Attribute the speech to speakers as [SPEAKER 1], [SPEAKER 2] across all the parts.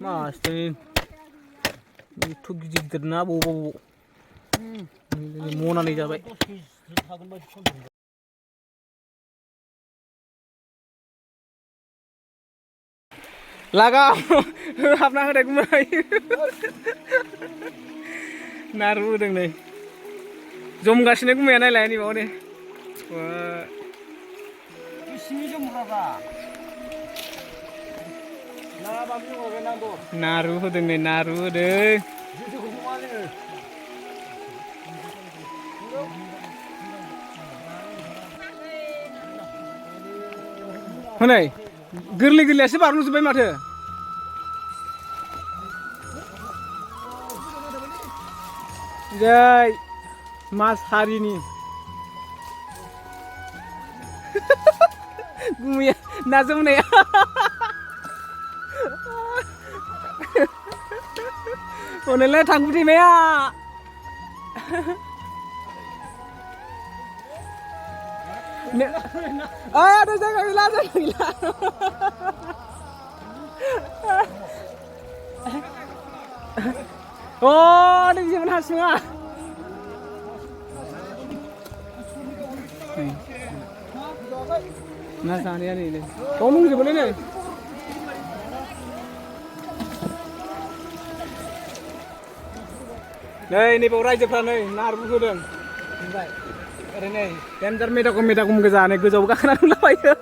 [SPEAKER 1] Masin itu गिदिर ना बबाव मनानै जाबाय लागा हाबना होदों गुमै नारु होदों नै जमगासिनो गुमैया नायलाय नैबाव नै नारु होदों नै नारु होदों हनै गोरलै गोरलैयासो बारलांजोब्बाय माथो जै मास हारिनि गुमैया ना जोमनाया हनैलाय थांबुदिमाया ada jaga gila oh ini gimana semua nah sana ini kamu juga boleh nih ini bawa raja nih naruh gudang ओरैनो डेन्जार मेदागम गोजानो गोजौआव गाखोना दंलाबायो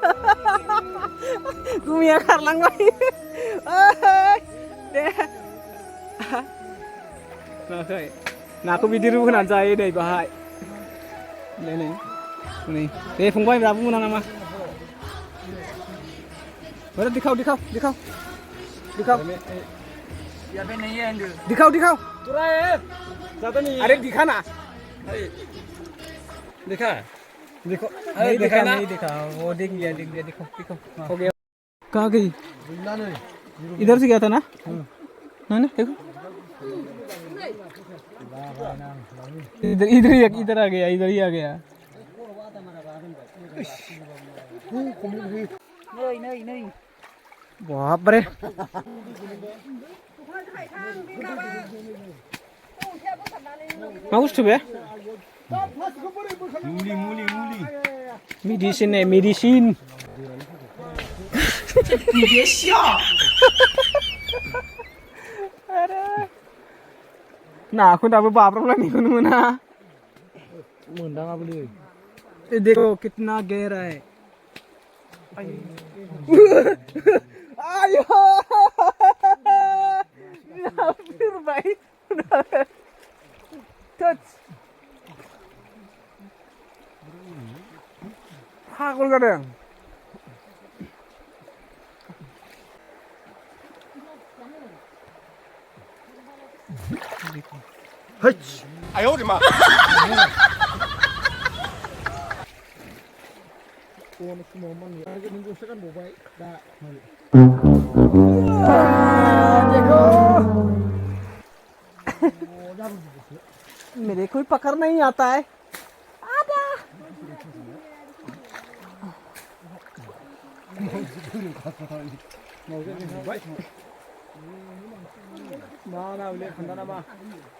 [SPEAKER 1] गुमैया खारलांबाय दे नाखै नाखौ बिदि रुहोनानै जायो नै बाहाय नै दे फंबाय दाबो मोना नामा ओरै दिखाव अरे दिखा ना देखा देखो नहीं देखा ना नहीं देखा वो देख लिया देखो हो गया कहाँ गई इधर से गया था ना ना देखो इधर आ गया इधर ही आ गया नहीं बाप रे माउस बे मुली मेडिसिन है मेडिसिन
[SPEAKER 2] 你别笑
[SPEAKER 1] नाखौ दाबो बाब्राबलायनायखौ मोना मोनदाङाबोलै देखो कितना गहरा है आयो फिर भाई टच पागल जादों
[SPEAKER 2] 哎呦我的妈
[SPEAKER 1] मेरे कोई पकड़ नहीं आता है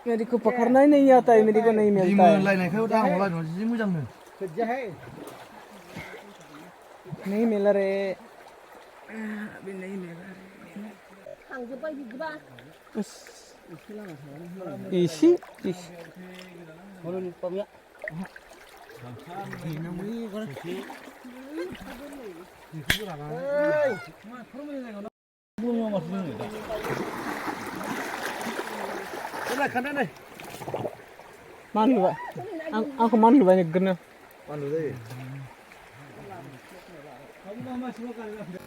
[SPEAKER 1] मेरे को पकड़ना ही नहीं आता है मेरे को नहीं मिलता है नहीं मिल रहे अभी नहीं मिल रहे इसी मान लो आंखौ मान लुबाय नोगोरनो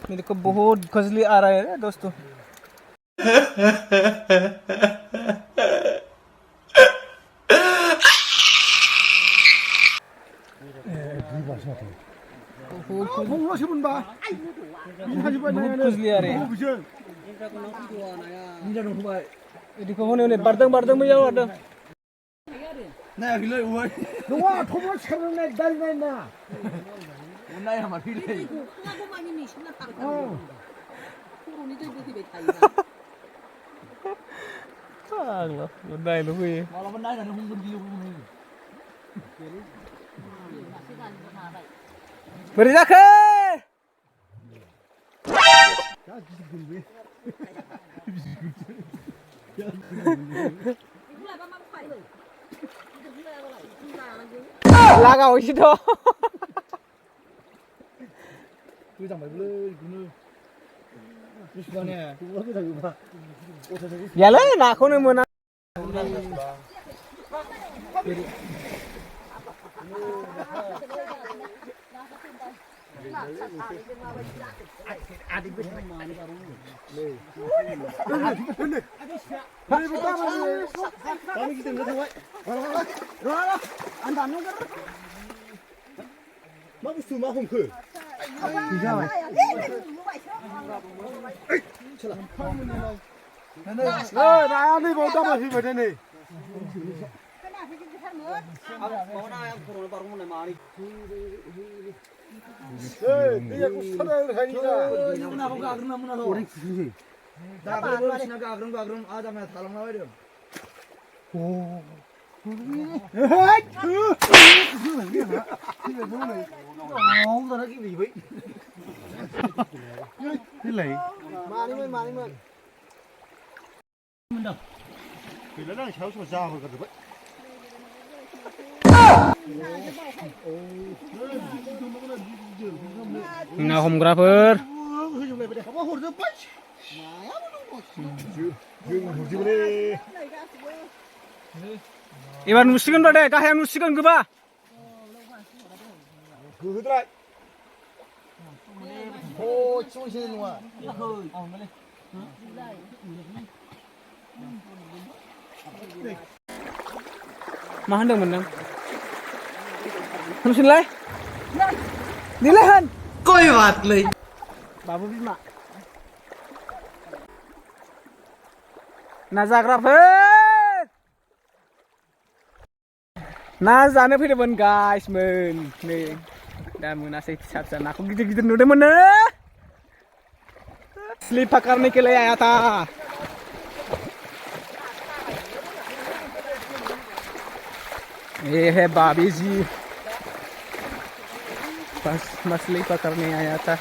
[SPEAKER 1] मेरे को बहुत खजली आ रहा है दोस्तों खजली आ रहे 이거 오늘 바르당 뭐야 와도
[SPEAKER 2] 나 길래 우와 너와 토모 차는 달래나 나야 말 길래 하고 많이 미신나 딱
[SPEAKER 1] loh, berdaya lu gue.
[SPEAKER 2] Malah benar ada humbun di humbun.
[SPEAKER 1] Berzakhe. Lagau situ.
[SPEAKER 2] Cứ rằng mày lơi cứ nơi. Cứ vào nè, cứ vào cái thằng mà.
[SPEAKER 1] Ya le nak aku ni mana?
[SPEAKER 2] Nó cứ sùi mà không khử. Thì sao vậy? Rồi, đại ăn đi, bố tao mà thì phải đây này. Ê, bây giờ cũng sắp đây thành ra. Ủa, gì? Đã bố bố xin gagrung, à ra mẹ thả lòng nói được. Ồ. Hết. Không, tao nói cái gì vậy? Thế lấy. Mà đi mời. Mình đâu? Thì nó đang chéo ra rồi gần vậy.
[SPEAKER 1] Nah, homographer. Iban musikan pada, kahya musikan ke ba?
[SPEAKER 2] Cứ lại. Ô, chui trên luôn à?
[SPEAKER 1] Mahan dong menang. Ham xin lấy. Đi lấy hơn.
[SPEAKER 2] Coi vạt lấy.
[SPEAKER 1] Babu Bima. Nazagrapher. Nazane faidoan guys men. Nih. Dan munasih pisah-pisah. Aku gitu-gitu nude mana? Sleep पकड़ने के लिए आया था. ये है बाबी जी. बस मछली पकड़ने आया था.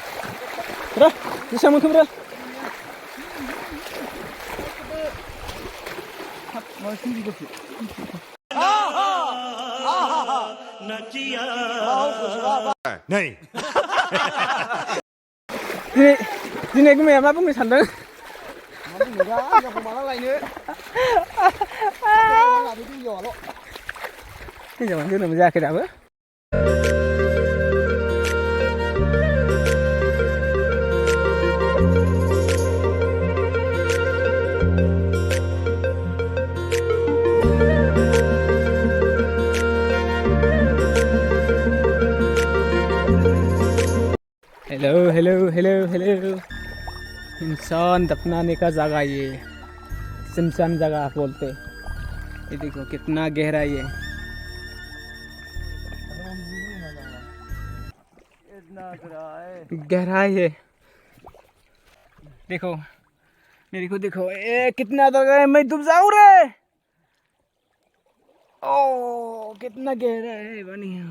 [SPEAKER 1] Bro, bisa mungkin bro?
[SPEAKER 2] Này.
[SPEAKER 1] Ini aku memang pun sandang. Cái giờ mình đưa ra cái đạo á. Hello इंसान दफनाने का जगह ये सुनसान जगह बोलते. ये देखो कितना गहरा ये. गहरा है. देखो मेरे को देखो. कितना जगह है. मैं डूब जाऊं रे. ओ कितना गहरा है बढ़िया.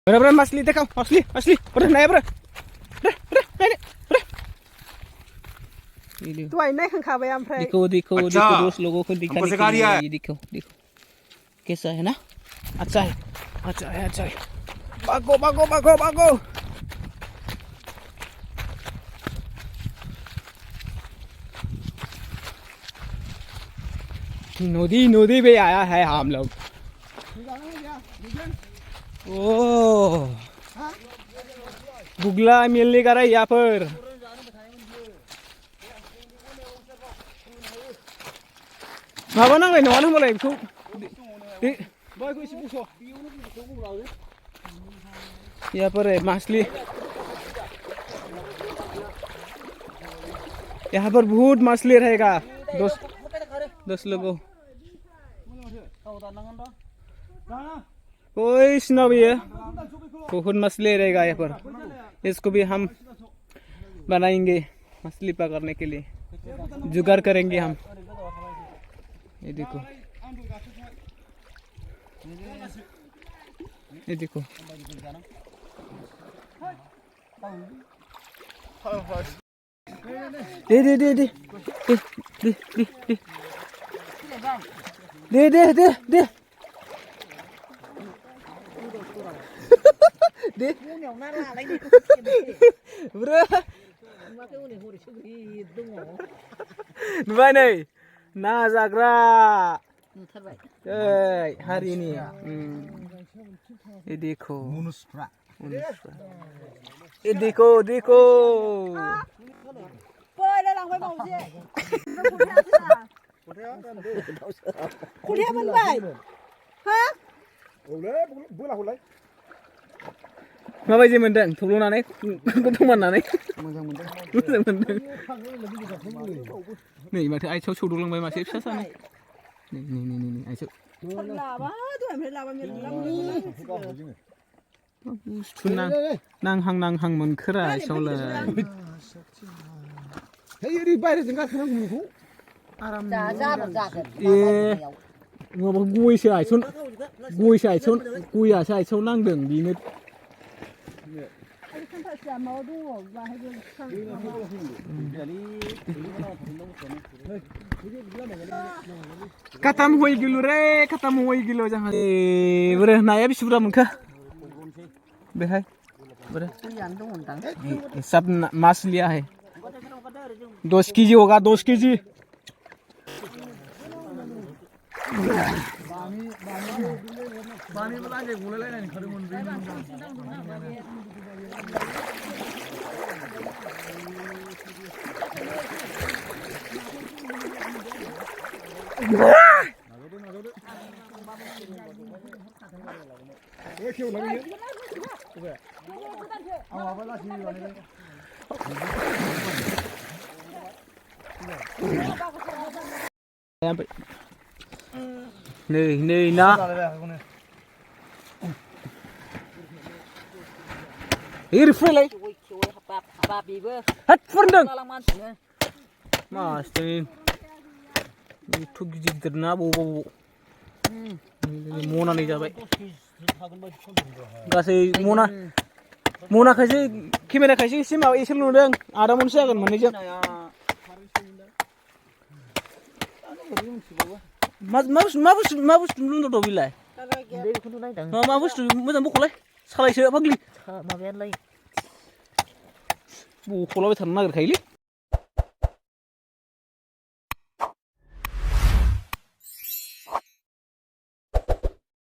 [SPEAKER 1] बराबर मछली देखो. मछली उधर नहीं बराबर. तो आईना खंखा भाई हम फ्राई. देखो दोस्त लोगों को दिखाने के लिए. ये देखो कैसा है ना. अच्छा है. भागो. नदी पे आया है हम लोग. ओ बुगला मिलने का रहा यहाँ पर. माबा नांलाय नङा होनबालाय बेखौ. यहाँ पर है मछली. यहाँ पर बहुत मछली रहेगा. दोस्त लोगों कोई सुना भी है. बहुत मछली रहेगा यहाँ पर. इसको भी हम बनाएंगे. मछली पकड़ने के लिए जुगाड़ करेंगे हम। ये देखो, ये देखो, दे दे दे दे दे दे दे दे दे दे deh, bro, Dubai nih, Nazagra, hari ini, Ediko, Ediko, Ediko,
[SPEAKER 3] kuliah Mumbai, hah?
[SPEAKER 1] माबायदि मोनदों थब्ल'नानै गन्थं माननानै मोजां मोनदों नै माथो आइथिङाव सौदुलांबाय मासे फिसा सानै नै आइथिं बुस्थु नांहां मोनखोरा आइथिङावलाय ओरै बायह्राजों गाखोनांगौ बेखौ आराम माबा गयसो आइथिङाव नांदों बेनो Kata muhoi gilo re, kata muhoi gilo jangan. Bre, naya bisa berapa muka? Behai, bre. सब मास लिया है 10 केजी होगा 10 KG Nih na. Ini free Hat furndeng. Mas, itu gidir na bobo. Mona nih jabai. Gasai Mona kasih kamera kasih sih mau isil nudeng. Ada manusia kan mana jam. Mabus nunu do bilai. Mabus macam bukulai. Salai siapa gili? Bukulai tanah gerkali.